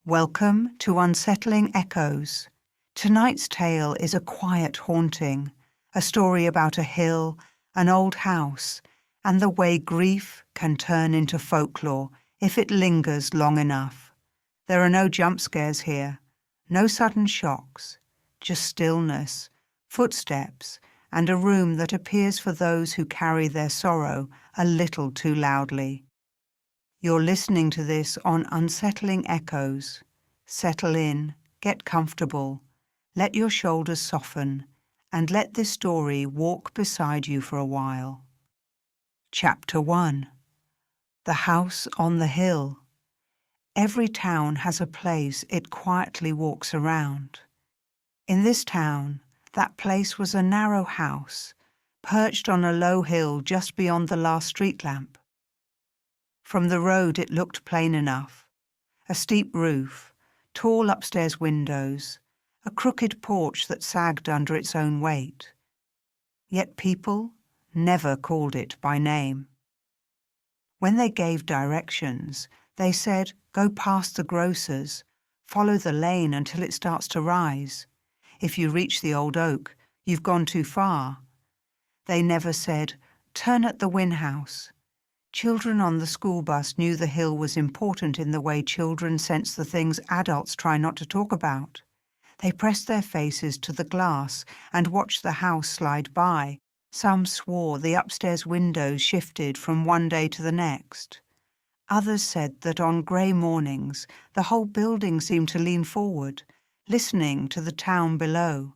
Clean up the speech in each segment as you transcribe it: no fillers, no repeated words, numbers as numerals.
Welcome to Unsettling Echoes. Tonight's tale is a quiet haunting, a story about a hill, an old house, and the way grief can turn into folklore if it lingers long enough. There are no jump scares here, no sudden shocks, just stillness, footsteps, and a room that appears for those who carry their sorrow a little too loudly. You're listening to this on Unsettling Echoes. Settle in, get comfortable, let your shoulders soften, and let this story walk beside you for a while. Chapter 1. The House on the Hill. Every town has a place it quietly walks around. In this town, that place was a narrow house, perched on a low hill just beyond the last street lamp. From the road it looked plain enough. A steep roof, tall upstairs windows, a crooked porch that sagged under its own weight. Yet people never called it by name. When they gave directions, they said, "Go past the grocer's, follow the lane until it starts to rise. If you reach the old oak, you've gone too far." They never said, "Turn at the Wynn House." Children on the school bus knew the hill was important in the way children sense the things adults try not to talk about. They pressed their faces to the glass and watched the house slide by. Some swore the upstairs windows shifted from one day to the next. Others said that on grey mornings the whole building seemed to lean forward, listening to the town below.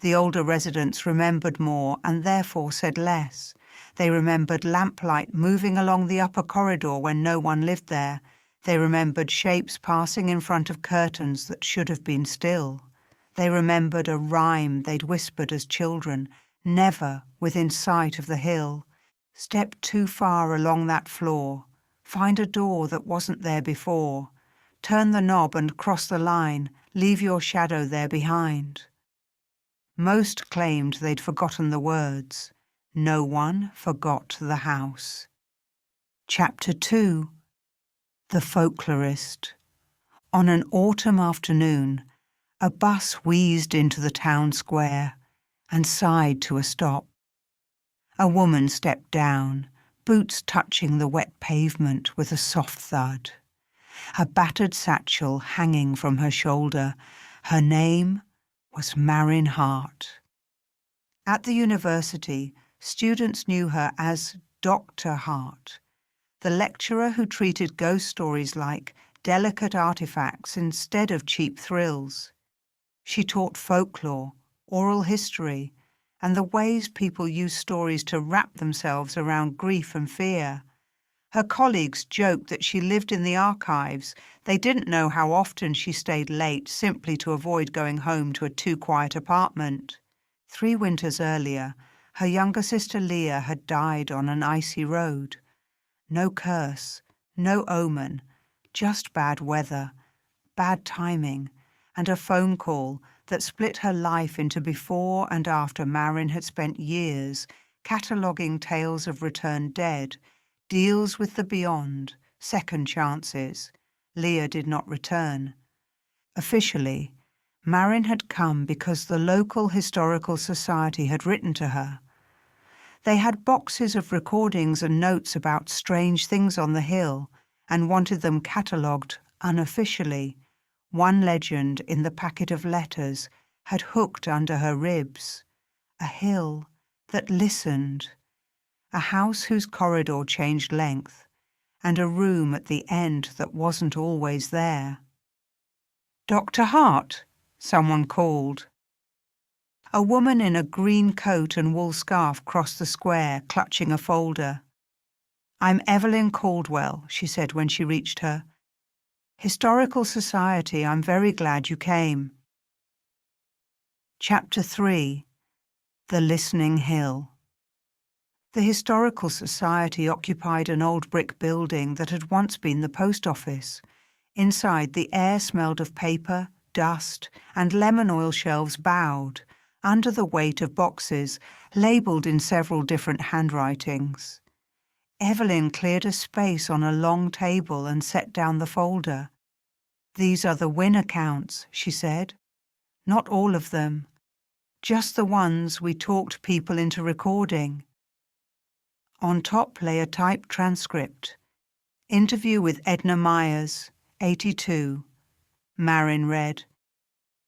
The older residents remembered more and therefore said less. They remembered lamplight moving along the upper corridor when no one lived there. They remembered shapes passing in front of curtains that should have been still. They remembered a rhyme they'd whispered as children, never within sight of the hill. Step too far along that floor. Find a door that wasn't there before. Turn the knob and cross the line. Leave your shadow there behind. Most claimed they'd forgotten the words. No one forgot the house. Chapter 2. The Folklorist. On an autumn afternoon, a bus wheezed into the town square and sighed to a stop. A woman stepped down, boots touching the wet pavement with a soft thud. A battered satchel hanging from her shoulder. Her name was Marin Hart. At the university, students knew her as Dr. Hart, the lecturer who treated ghost stories like delicate artifacts instead of cheap thrills. She taught folklore, oral history, and the ways people use stories to wrap themselves around grief and fear. Her colleagues joked that she lived in the archives. They didn't know how often she stayed late simply to avoid going home to a too-quiet apartment. 3 winters earlier, her younger sister Leah had died on an icy road. No curse, no omen, just bad weather, bad timing, and a phone call that split her life into before and after Marin had spent years cataloguing tales of returned dead, deals with the beyond, second chances. Leah did not return. Officially, Marin had come because the local historical society had written to her. They had boxes of recordings and notes about strange things on the hill and wanted them catalogued unofficially. One legend in the packet of letters had hooked under her ribs. A hill that listened, a house whose corridor changed length, and a room at the end that wasn't always there. "Dr. Hart?" someone called. A woman in a green coat and wool scarf crossed the square, clutching a folder. "I'm Evelyn Caldwell," she said when she reached her. "Historical Society, I'm very glad you came." Chapter 3. The Listening Hill. The Historical Society occupied an old brick building that had once been the post office. Inside, the air smelled of paper, dust, and lemon oil shelves bowed, under the weight of boxes, labelled in several different handwritings. Evelyn cleared a space on a long table and set down the folder. "These are the Wynne accounts," she said. "Not all of them. Just the ones we talked people into recording." On top lay a typed transcript. Interview with Edna Myers, 82. Marin read,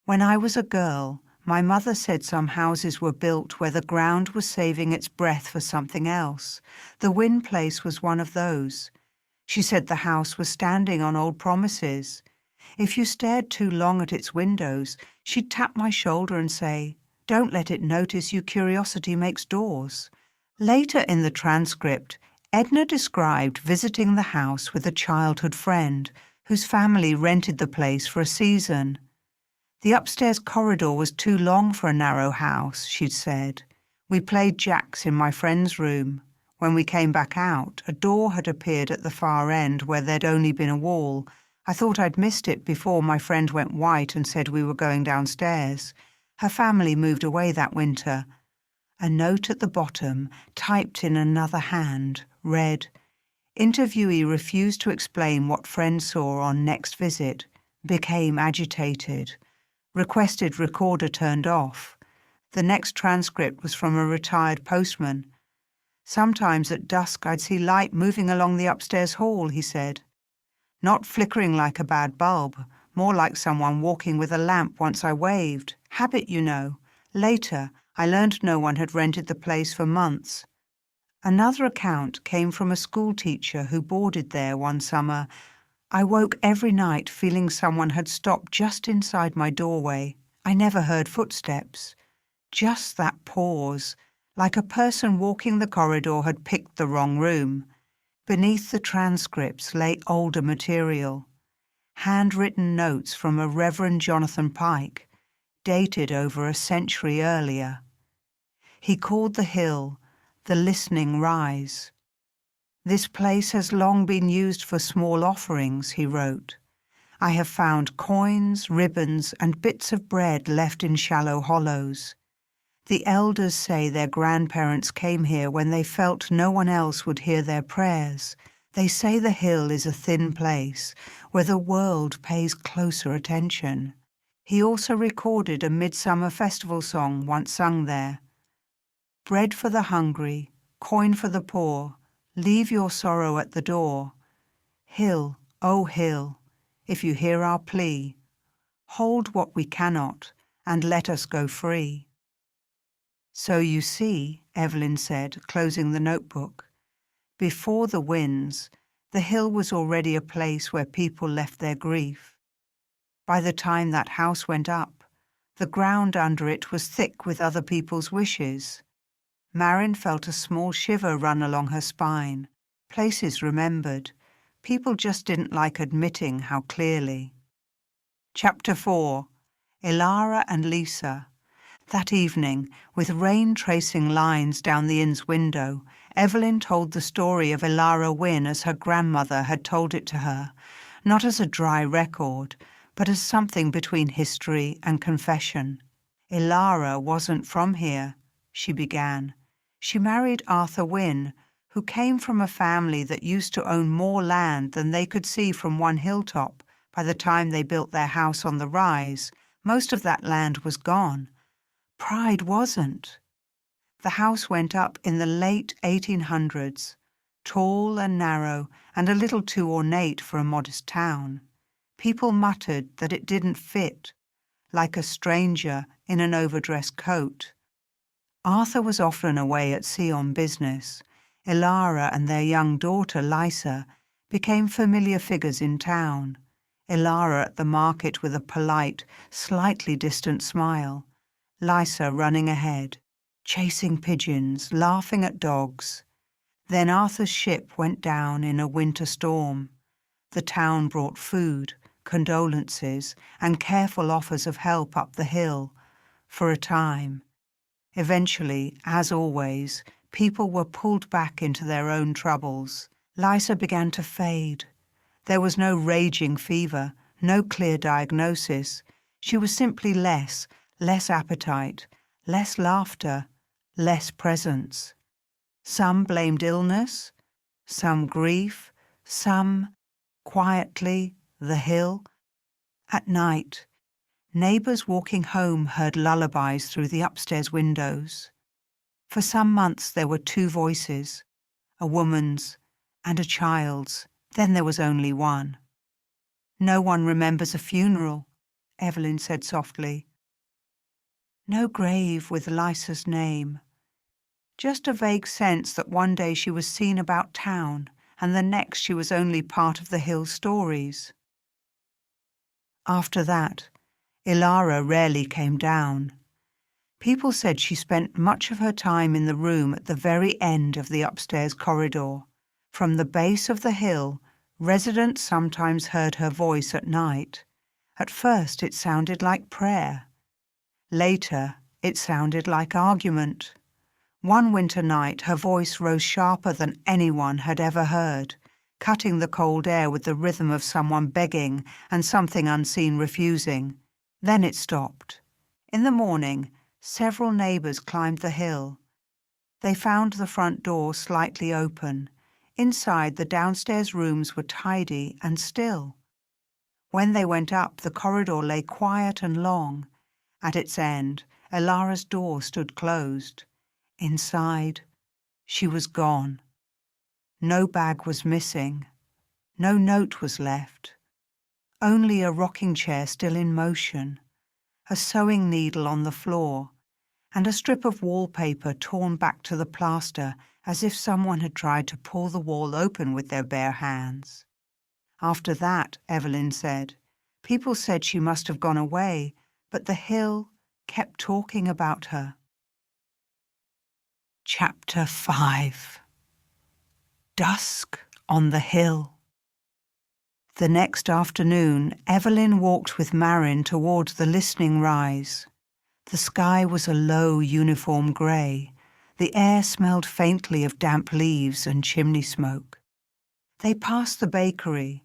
"When I was a girl, my mother said some houses were built where the ground was saving its breath for something else. The Wynne place was one of those. She said the house was standing on old promises. If you stared too long at its windows, she'd tap my shoulder and say, 'Don't let it notice you, curiosity makes doors.'" Later in the transcript, Edna described visiting the house with a childhood friend whose family rented the place for a season. "The upstairs corridor was too long for a narrow house," she'd said. "We played jacks in my friend's room. When we came back out, a door had appeared at the far end where there'd only been a wall. I thought I'd missed it before my friend went white and said we were going downstairs. Her family moved away that winter." A note at the bottom, typed in another hand, read, "Interviewee refused to explain what friend saw on next visit. Became agitated. Requested recorder turned off." The next transcript was from a retired postman. "Sometimes at dusk I'd see light moving along the upstairs hall," he said. "Not flickering like a bad bulb, more like someone walking with a lamp once I waved. Habit, you know. Later, I learned no one had rented the place for months." Another account came from a school teacher who boarded there one summer. "I woke every night feeling someone had stopped just inside my doorway. I never heard footsteps. Just that pause, like a person walking the corridor had picked the wrong room." Beneath the transcripts lay older material. Handwritten notes from a Reverend Jonathan Pike, dated over a century earlier. He called the hill the Listening Rise. "This place has long been used for small offerings," he wrote. "I have found coins, ribbons, and bits of bread left in shallow hollows. The elders say their grandparents came here when they felt no one else would hear their prayers. They say the hill is a thin place where the world pays closer attention." He also recorded a midsummer festival song once sung there. "Bread for the hungry, coin for the poor, leave your sorrow at the door. Hill, O hill, if you hear our plea, hold what we cannot and let us go free." "So you see," Evelyn said, closing the notebook, "before the Wynnes, the hill was already a place where people left their grief. By the time that house went up, the ground under it was thick with other people's wishes." Marin felt a small shiver run along her spine. Places remembered. People just didn't like admitting how clearly. Chapter 4. Ilara and Lisa. That evening, with rain tracing lines down the inn's window, Evelyn told the story of Ilara Wynne as her grandmother had told it to her, not as a dry record, but as something between history and confession. "Ilara wasn't from here," she began. "She married Arthur Wynne, who came from a family that used to own more land than they could see from one hilltop. By the time they built their house on the rise, most of that land was gone. Pride wasn't. The house went up in the late 1800s, tall and narrow and a little too ornate for a modest town. People muttered that it didn't fit, like a stranger in an overdressed coat. Arthur was often away at sea on business. Ilara and their young daughter, Lisa, became familiar figures in town. Ilara at the market with a polite, slightly distant smile. Lisa running ahead, chasing pigeons, laughing at dogs. Then Arthur's ship went down in a winter storm. The town brought food, condolences, and careful offers of help up the hill, for a time. Eventually, as always, people were pulled back into their own troubles. Lisa began to fade. There was no raging fever, no clear diagnosis. She was simply less appetite, less laughter, less presence. Some blamed illness, some grief, some, quietly, the hill. At night, neighbours walking home heard lullabies through the upstairs windows. For some months there were two voices, a woman's and a child's, then there was only one. No one remembers a funeral, Evelyn said softly. No grave with Lisa's name. Just a vague sense that one day she was seen about town and the next she was only part of the Hill stories. After that, Ilara rarely came down. People said she spent much of her time in the room at the very end of the upstairs corridor. From the base of the hill, residents sometimes heard her voice at night. At first it sounded like prayer. Later, it sounded like argument. One winter night, her voice rose sharper than anyone had ever heard, cutting the cold air with the rhythm of someone begging and something unseen refusing. Then it stopped. In the morning, several neighbours climbed the hill. They found the front door slightly open. Inside, the downstairs rooms were tidy and still. When they went up, the corridor lay quiet and long. At its end, Ilara's door stood closed. Inside, she was gone. No bag was missing. No note was left. Only a rocking chair still in motion, a sewing needle on the floor, and a strip of wallpaper torn back to the plaster as if someone had tried to pull the wall open with their bare hands. After that, Evelyn said, people said she must have gone away, but the hill kept talking about her. Chapter 5. Dusk on the Hill. The next afternoon, Evelyn walked with Marin towards the listening rise. The sky was a low, uniform grey. The air smelled faintly of damp leaves and chimney smoke. They passed the bakery,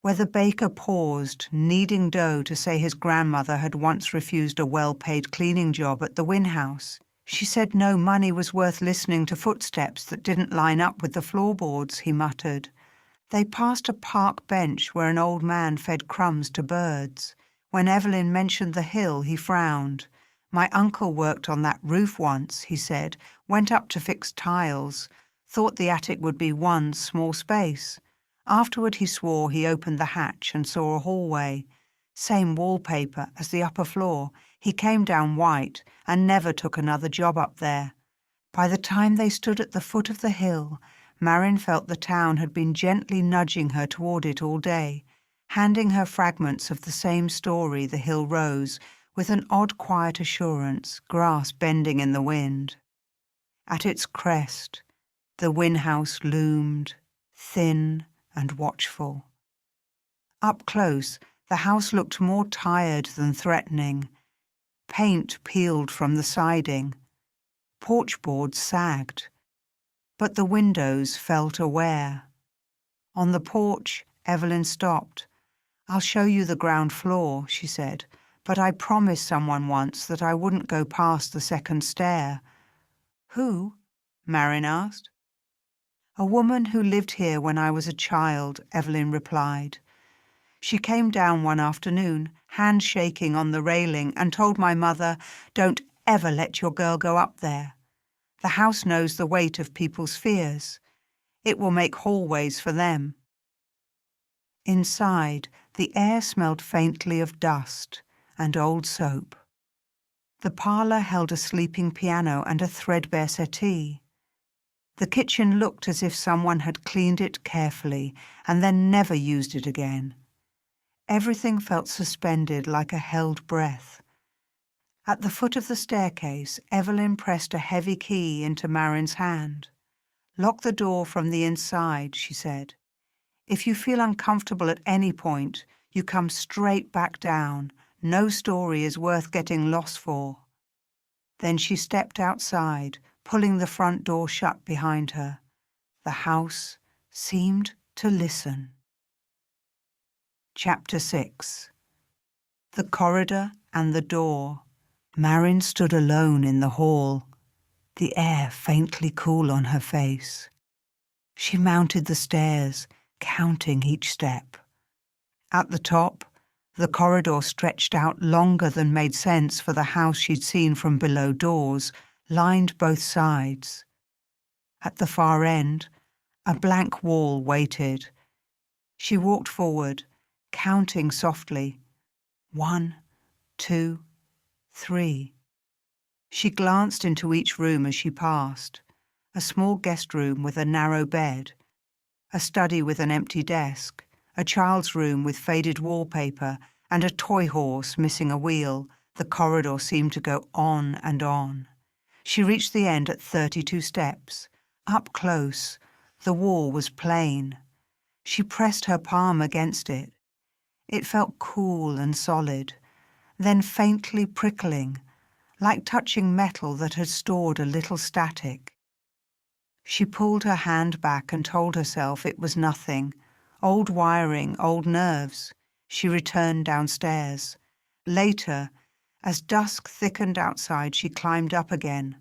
where the baker paused, kneading dough to say his grandmother had once refused a well-paid cleaning job at the Wynne house. She said no money was worth listening to footsteps that didn't line up with the floorboards, he muttered. They passed a park bench where an old man fed crumbs to birds. When Evelyn mentioned the hill, he frowned. My uncle worked on that roof once, he said, went up to fix tiles, thought the attic would be one small space. Afterward he swore he opened the hatch and saw a hallway. Same wallpaper as the upper floor. He came down white and never took another job up there. By the time they stood at the foot of the hill, Marin felt the town had been gently nudging her toward it all day, handing her fragments of the same story the hill rose, with an odd quiet assurance, grass bending in the wind. At its crest, the Wynne house loomed, thin and watchful. Up close, the house looked more tired than threatening. Paint peeled from the siding. Porch boards sagged. But the windows felt aware. On the porch, Evelyn stopped. I'll show you the ground floor, she said, but I promised someone once that I wouldn't go past the second stair. Who? Marin asked. A woman who lived here when I was a child, Evelyn replied. She came down one afternoon, hand shaking on the railing, and told my mother, "Don't ever let your girl go up there. The house knows the weight of people's fears. It will make hallways for them." Inside, the air smelled faintly of dust and old soap. The parlour held a sleeping piano and a threadbare settee. The kitchen looked as if someone had cleaned it carefully and then never used it again. Everything felt suspended like a held breath. At the foot of the staircase, Evelyn pressed a heavy key into Marin's hand. "Lock the door from the inside," she said. "If you feel uncomfortable at any point, you come straight back down. No story is worth getting lost for." Then she stepped outside, pulling the front door shut behind her. The house seemed to listen. Chapter 6. The corridor and the door. Marin stood alone in the hall, the air faintly cool on her face. She mounted the stairs, counting each step. At the top, The corridor stretched out longer than made sense for the house she'd seen from below doors, lined both sides. At the far end, a blank wall waited. She walked forward, counting softly. 1, 2, 3. She glanced into each room as she passed. A small guest room with a narrow bed, a study with an empty desk, a child's room with faded wallpaper, and a toy horse missing a wheel. The corridor seemed to go on and on. She reached the end at 32 steps. Up close, the wall was plain. She pressed her palm against it. It felt cool and solid, then faintly prickling, like touching metal that had stored a little static. She pulled her hand back and told herself it was nothing. Old wiring, old nerves. She returned downstairs. Later, as dusk thickened outside, she climbed up again.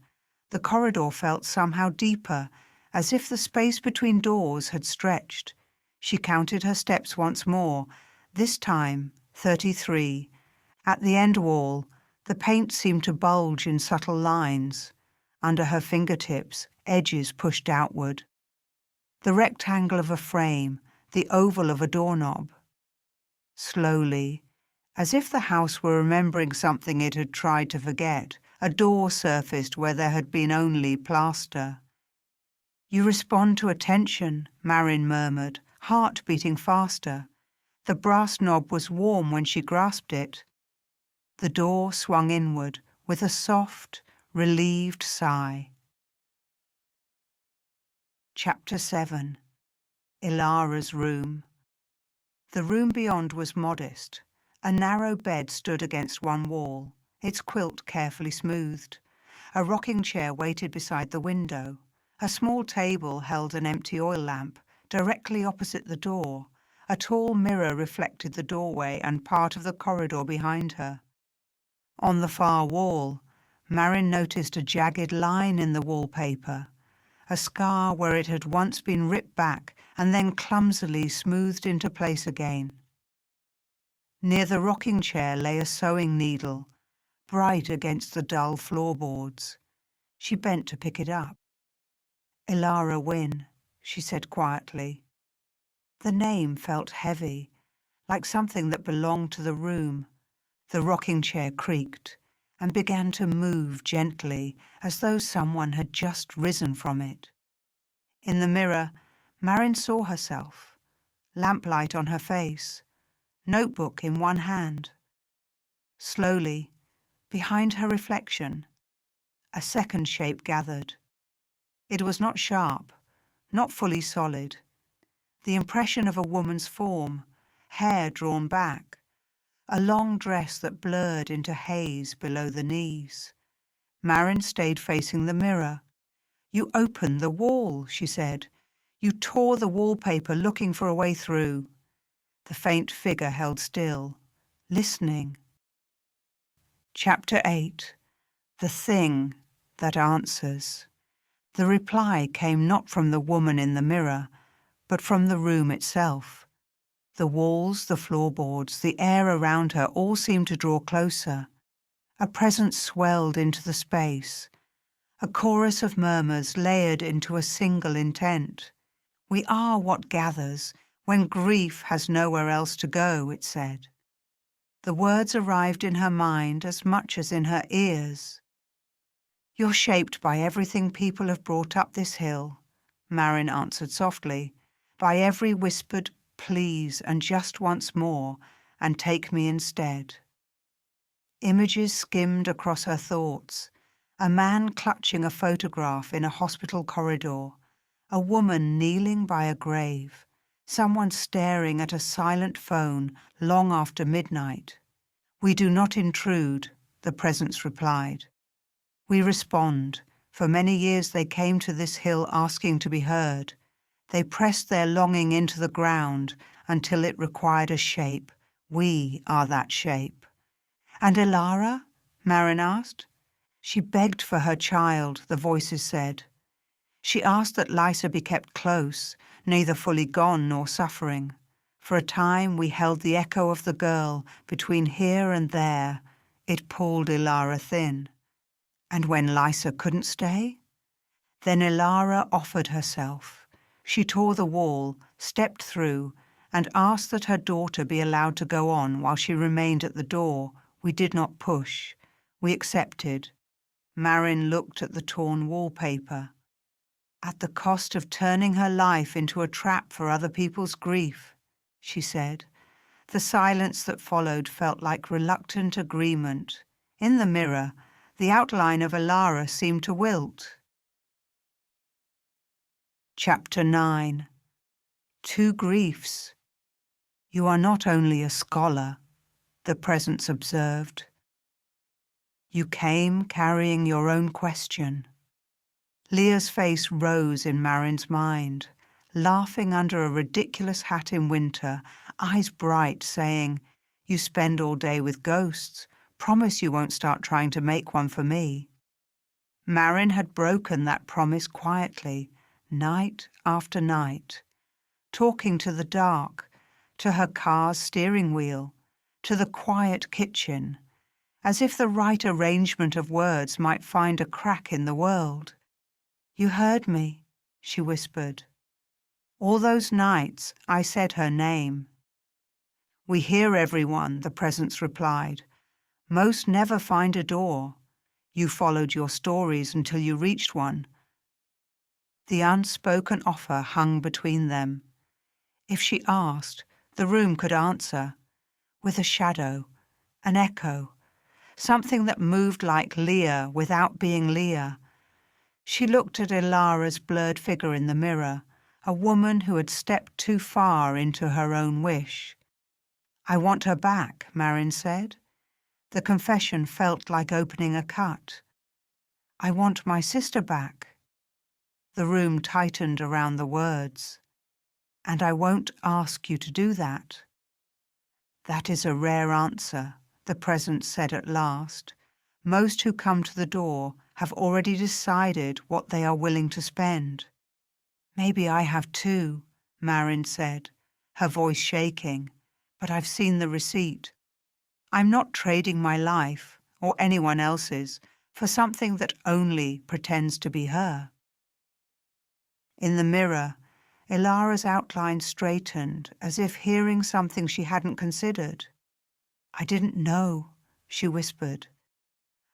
The corridor felt somehow deeper, as if the space between doors had stretched. She counted her steps once more, this time 33. At the end wall, the paint seemed to bulge in subtle lines. Under her fingertips, edges pushed outward. The rectangle of a frame, the oval of a doorknob. Slowly, as if the house were remembering something it had tried to forget, a door surfaced where there had been only plaster. "You respond to attention," Marin murmured, heart beating faster. The brass knob was warm when she grasped it. The door swung inward with a soft, relieved sigh. Chapter 7. Ilara's room. The room beyond was modest. A narrow bed stood against one wall, its quilt carefully smoothed. A rocking chair waited beside the window. A small table held an empty oil lamp. Directly opposite the door, a tall mirror reflected the doorway and part of the corridor behind her. On the far wall, Marin noticed a jagged line in the wallpaper, a scar where it had once been ripped back and then clumsily smoothed into place again. Near the rocking chair lay a sewing needle, bright against the dull floorboards. She bent to pick it up. "Ilara Wynne," she said quietly. The name felt heavy, like something that belonged to the room. The rocking chair creaked and began to move gently, as though someone had just risen from it. In the mirror, Marin saw herself, lamplight on her face, notebook in one hand. Slowly, behind her reflection, a second shape gathered. It was not sharp, not fully solid. The impression of a woman's form, hair drawn back, a long dress that blurred into haze below the knees. Marin stayed facing the mirror. "You opened the wall," she said. "You tore the wallpaper looking for a way through." The faint figure held still, listening. Chapter 8. The Thing That Answers. The reply came not from the woman in the mirror, but from the room itself. The walls, the floorboards, the air around her all seemed to draw closer. A presence swelled into the space, a chorus of murmurs layered into a single intent. "We are what gathers when grief has nowhere else to go," it said. The words arrived in her mind as much as in her ears. "You're shaped by everything people have brought up this hill," Marin answered softly, "by every whispered please and just once more, and take me instead." Images skimmed across her thoughts. A man clutching a photograph in a hospital corridor, a woman kneeling by a grave, someone staring at a silent phone long after midnight. "We do not intrude," the presence replied. "We respond. For many years they came to this hill asking to be heard. They pressed their longing into the ground until it required a shape. We are that shape." "And Ilara?" Marin asked. "She begged for her child," the voices said. "She asked that Lysa be kept close, neither fully gone nor suffering. For a time we held the echo of the girl between here and there. It pulled Ilara thin. And when Lysa couldn't stay? Then Ilara offered herself. She tore the wall, stepped through, and asked that her daughter be allowed to go on while she remained at the door. We did not push. We accepted. Marin looked at the torn wallpaper. At the cost of turning her life into a trap for other people's grief, she said. The silence that followed felt like reluctant agreement. In the mirror, the outline of Ilara seemed to wilt. Chapter 9. Two Griefs. You are not only a scholar, the presence observed. You came carrying your own question. Leah's face rose in Marin's mind, laughing under a ridiculous hat in winter, eyes bright, saying, "You spend all day with ghosts. Promise you won't start trying to make one for me." Marin had broken that promise quietly, night after night, talking to the dark, to her car's steering wheel, to the quiet kitchen, as if the right arrangement of words might find a crack in the world. "You heard me," she whispered. All those nights I said her name. "We hear everyone," the presence replied. "Most never find a door. You followed your stories until you reached one." The unspoken offer hung between them. If she asked, the room could answer, with a shadow, an echo, something that moved like Leah without being Leah. She looked at Ilara's blurred figure in the mirror, a woman who had stepped too far into her own wish. "I want her back," Marin said. The confession felt like opening a cut. "I want my sister back." The room tightened around the words. "And I won't ask you to do that." "That is a rare answer," the presence said at last. "Most who come to the door have already decided what they are willing to spend." "Maybe I have too," Marin said, her voice shaking, "but I've seen the receipt. I'm not trading my life, or anyone else's, for something that only pretends to be her." In the mirror, Ilara's outline straightened, as if hearing something she hadn't considered. "I didn't know," she whispered.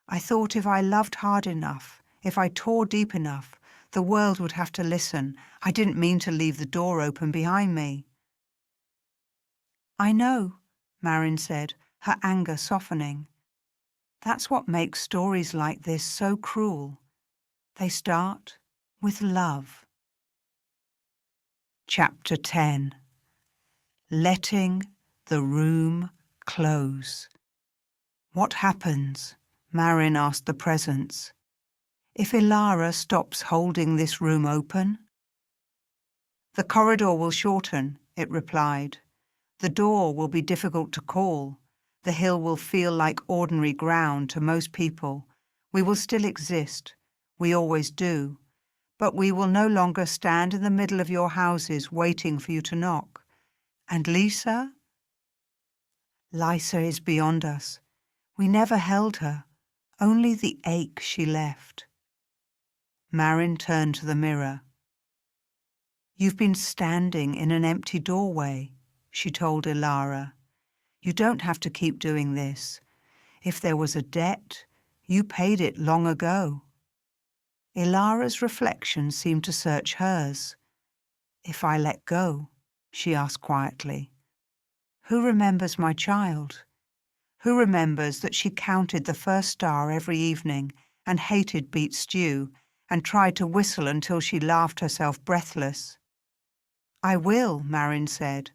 "I thought if I loved hard enough, if I tore deep enough, the world would have to listen. I didn't mean to leave the door open behind me." "I know," Marin said, her anger softening. "That's what makes stories like this so cruel. They start with love." Chapter 10. Letting the room close. "What happens?" Marin asked the presence. "If Ilara stops holding this room open?" "The corridor will shorten," it replied. "The door will be difficult to call. The hill will feel like ordinary ground to most people. We will still exist. We always do. But we will no longer stand in the middle of your houses waiting for you to knock. And Lysa? Lysa is beyond us. We never held her. Only the ache she left." Marin turned to the mirror. "You've been standing in an empty doorway," she told Ilara. "You don't have to keep doing this. If there was a debt, you paid it long ago." Ilara's reflection seemed to search hers. "If I let go?" she asked quietly. "Who remembers my child? Who remembers that she counted the first star every evening and hated beet stew and tried to whistle until she laughed herself breathless?" "I will," Marin said.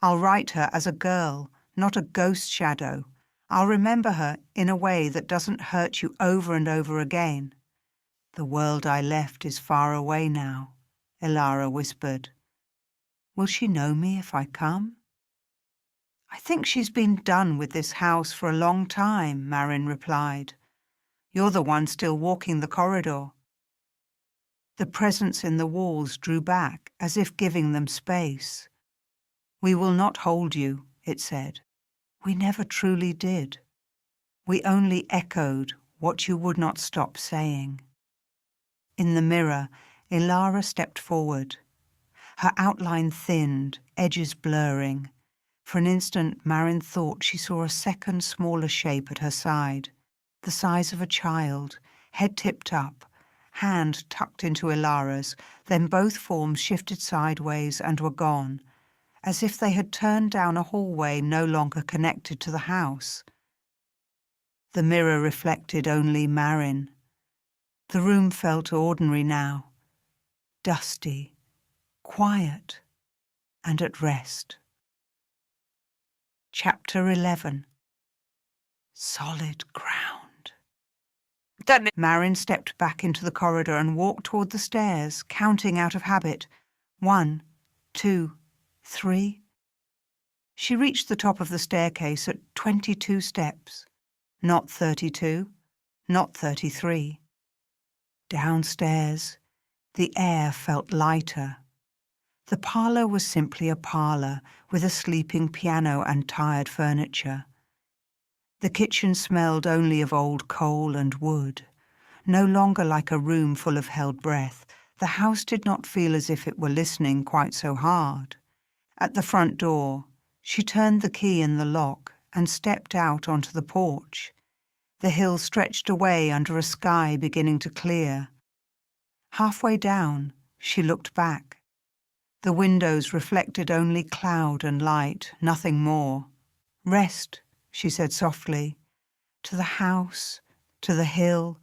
"I'll write her as a girl, not a ghost shadow. I'll remember her in a way that doesn't hurt you over and over again." "The world I left is far away now," Ilara whispered. "Will she know me if I come?" "I think she's been done with this house for a long time," Marin replied. "You're the one still walking the corridor." The presence in the walls drew back, as if giving them space. "We will not hold you," it said. "We never truly did. We only echoed what you would not stop saying." In the mirror, Ilara stepped forward. Her outline thinned, edges blurring. For an instant, Marin thought she saw a second smaller shape at her side, the size of a child, head tipped up, hand tucked into Ilara's, then both forms shifted sideways and were gone, as if they had turned down a hallway no longer connected to the house. The mirror reflected only Marin. The room felt ordinary now, dusty, quiet, and at rest. Chapter 11. Solid ground. Marin stepped back into the corridor and walked toward the stairs, counting out of habit. 1, 2, 3. She reached the top of the staircase at 22 steps. Not 32, not 33. Downstairs, the air felt lighter. The parlour was simply a parlour with a sleeping piano and tired furniture. The kitchen smelled only of old coal and wood. No longer like a room full of held breath, the house did not feel as if it were listening quite so hard. At the front door, she turned the key in the lock and stepped out onto the porch. The hill stretched away under a sky beginning to clear. Halfway down, she looked back. The windows reflected only cloud and light, nothing more. "Rest," she said softly, to the house, to the hill,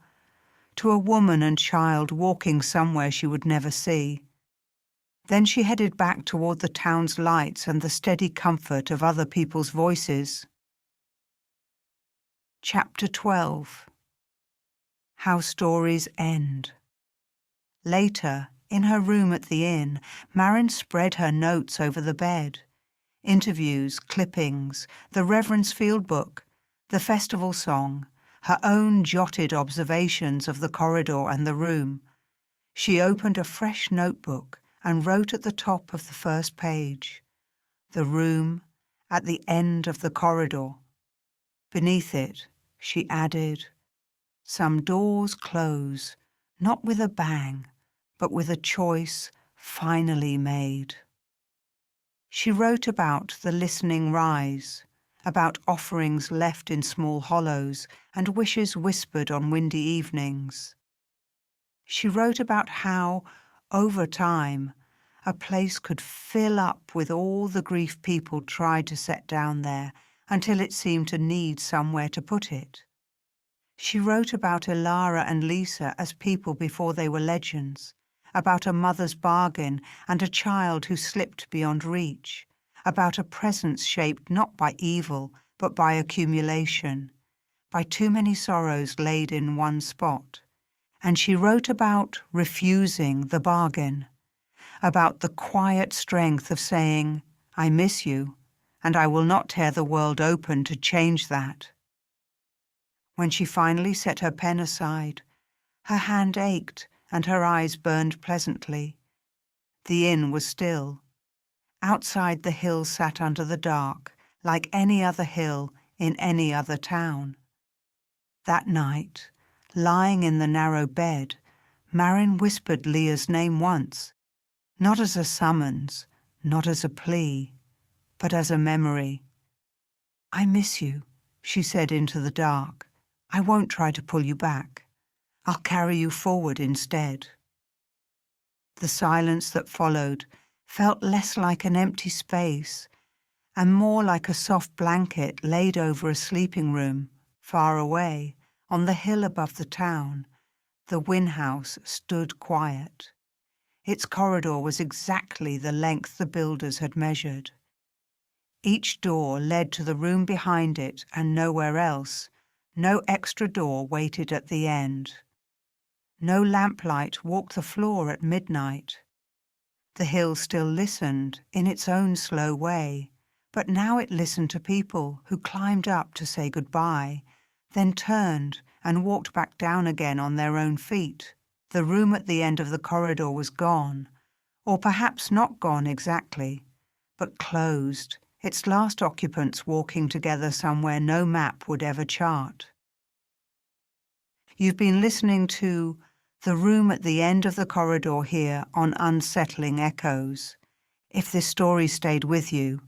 to a woman and child walking somewhere she would never see. Then she headed back toward the town's lights and the steady comfort of other people's voices. Chapter 12. How Stories End. Later, in her room at the inn, Marin spread her notes over the bed. Interviews, clippings, the Reverend's field book, the festival song, her own jotted observations of the corridor and the room. She opened a fresh notebook and wrote at the top of the first page, "The room at the end of the corridor." Beneath it, she added, "Some doors close, not with a bang, but with a choice finally made." She wrote about the listening rise, about offerings left in small hollows and wishes whispered on windy evenings. She wrote about how, over time, a place could fill up with all the grief people tried to set down there until it seemed to need somewhere to put it. She wrote about Ilara and Lisa as people before they were legends, about a mother's bargain and a child who slipped beyond reach, about a presence shaped not by evil but by accumulation, by too many sorrows laid in one spot. And she wrote about refusing the bargain, about the quiet strength of saying, "I miss you, and I will not tear the world open to change that." When she finally set her pen aside, her hand ached and her eyes burned pleasantly. The inn was still. Outside, the hill sat under the dark, like any other hill in any other town. That night, lying in the narrow bed, Marin whispered Leah's name once, not as a summons, not as a plea, but as a memory. "I miss you," she said into the dark. "I won't try to pull you back. I'll carry you forward instead." The silence that followed felt less like an empty space and more like a soft blanket laid over a sleeping room, far away, on the hill above the town. The Wynne house stood quiet. Its corridor was exactly the length the builders had measured. Each door led to the room behind it and nowhere else. No extra door waited at the end. No lamplight walked the floor at midnight. The hill still listened in its own slow way, but now it listened to people who climbed up to say goodbye, then turned and walked back down again on their own feet. The room at the end of the corridor was gone, or perhaps not gone exactly, but closed, its last occupants walking together somewhere no map would ever chart. You've been listening to The Room at the End of the Corridor here on Unsettling Echoes. If this story stayed with you,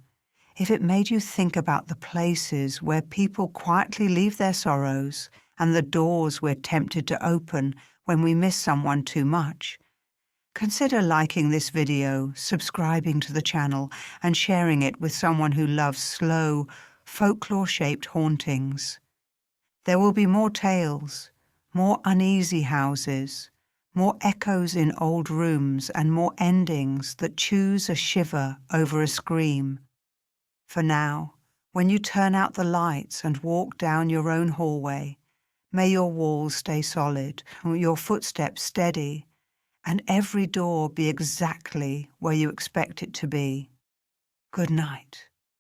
if it made you think about the places where people quietly leave their sorrows and the doors we're tempted to open when we miss someone too much, consider liking this video, subscribing to the channel, and sharing it with someone who loves slow, folklore-shaped hauntings. There will be more tales, more uneasy houses, more echoes in old rooms, and more endings that choose a shiver over a scream. For now, when you turn out the lights and walk down your own hallway, may your walls stay solid, your footsteps steady, and every door be exactly where you expect it to be. Good night.